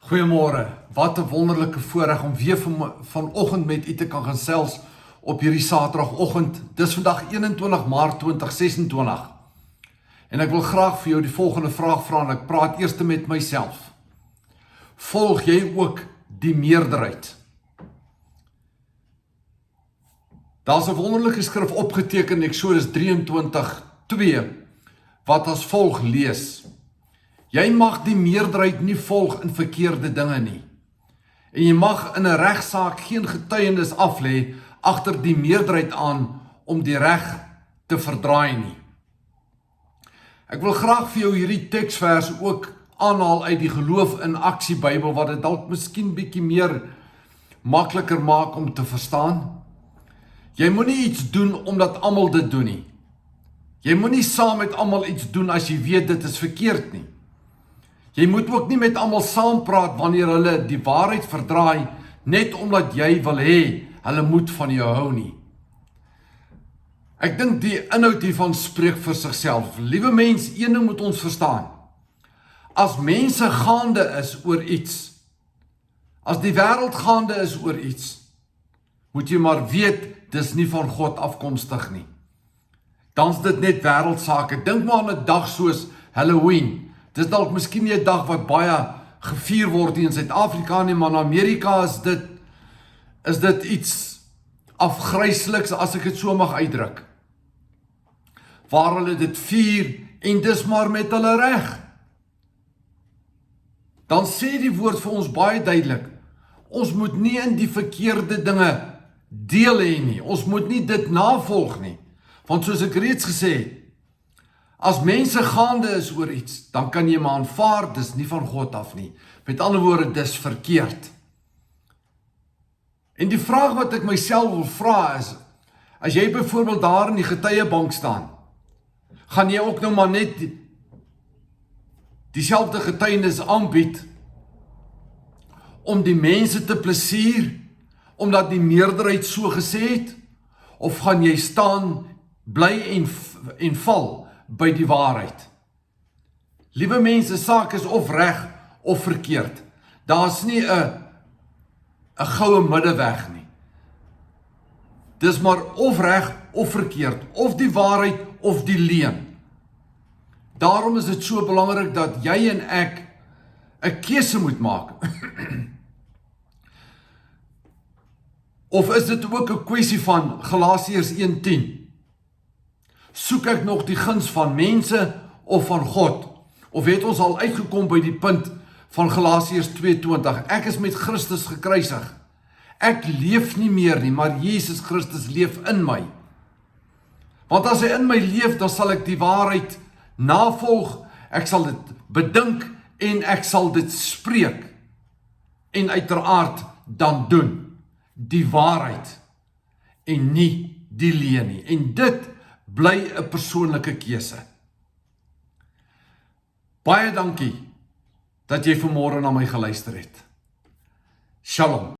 Goeiemôre, wat 'n wonderlike voorreg om weer vanoggend met u te kan gesels op hierdie Saterdagoggend. Dis vandag 21 Maart 2026. En ek wil graag vir jou die volgende vraag vra en ek praat eers met myself. Volg jy ook die meerderheid? Daar's 'n wonderlike skrif opgeteken in Eksodus 23:2 wat as volg lees: Jy mag die meerderheid nie volg in verkeerde dinge nie. En jy mag in 'n regsaak geen getuienis aflê agter die meerderheid aan om die reg te verdraai nie. Ek wil graag vir jou hierdie teksvers ook aanhaal uit die Geloof in Aksie Bybel wat dit dalk miskien bietjie meer makliker maak om te verstaan. Jy moenie iets doen omdat almal dit doen nie. Jy moenie saam met almal iets doen as jy weet dit is verkeerd nie. Jy moet ook nie met almal saampraat wanneer hulle die waarheid verdraai, net omdat jy wil hê hulle moet van jou hou nie. Ek dink die inhoud hiervan spreek vir sigself. Liewe mens, een ding moet ons verstaan. As mense gaande is oor iets, as die wêreld gaande is oor iets, moet jy maar weet, dis nie van God afkomstig nie. Dan's dit net wêreldsake. Dink maar aan 'n dag soos Halloween. Dis dalk miskien nie 'n dag wat baie gevier word hier in Suid-Afrika nie, maar in Amerika is dit iets afgrysliks, as ek dit so mag uitdruk. Waar hulle dit vier en dis maar met hulle reg. Dan sê die woord vir ons baie duidelik, ons moet nie in die verkeerde dinge deel hê nie. Ons moet nie dit navolg nie. Want soos ek reeds gesê het, as mense gaande is oor iets, dan kan jy maar aanvaar, dis nie van God af nie. Met ander woorde, dis verkeerd. En die vraag wat ek myself wil vra is, as jy byvoorbeeld daar in die getuiebank staan, gaan jy ook nou maar net dieselfde getuienis aanbied om die mense te plesier, omdat die meerderheid so gesê het, of gaan jy staan, bly en val by die waarheid? Liewe mense, saak is of reg of verkeerd. Daar's nie 'n goue middeweg nie. Dis maar of reg of verkeerd, of die waarheid of die leuen. Daarom is dit so belangrik dat jy en ek 'n keuse moet maak. Of is dit ook 'n kwessie van Galasiërs 1:10? Soek ek nog die guns van mense of van God? Of het ons al uitgekom by die punt van Galasiërs 2:20? Ek is met Christus gekruisig. Ek leef nie meer nie, maar Jesus Christus leef in my. Want as hy in my leef, dan sal ek die waarheid navolg, ek sal dit bedink en ek sal dit spreek. En uiteraard dan doen die waarheid en nie die leuen nie. En dit bly 'n persoonlike keuse. Baie dankie dat jy vanmôre na my geluister het. Shalom.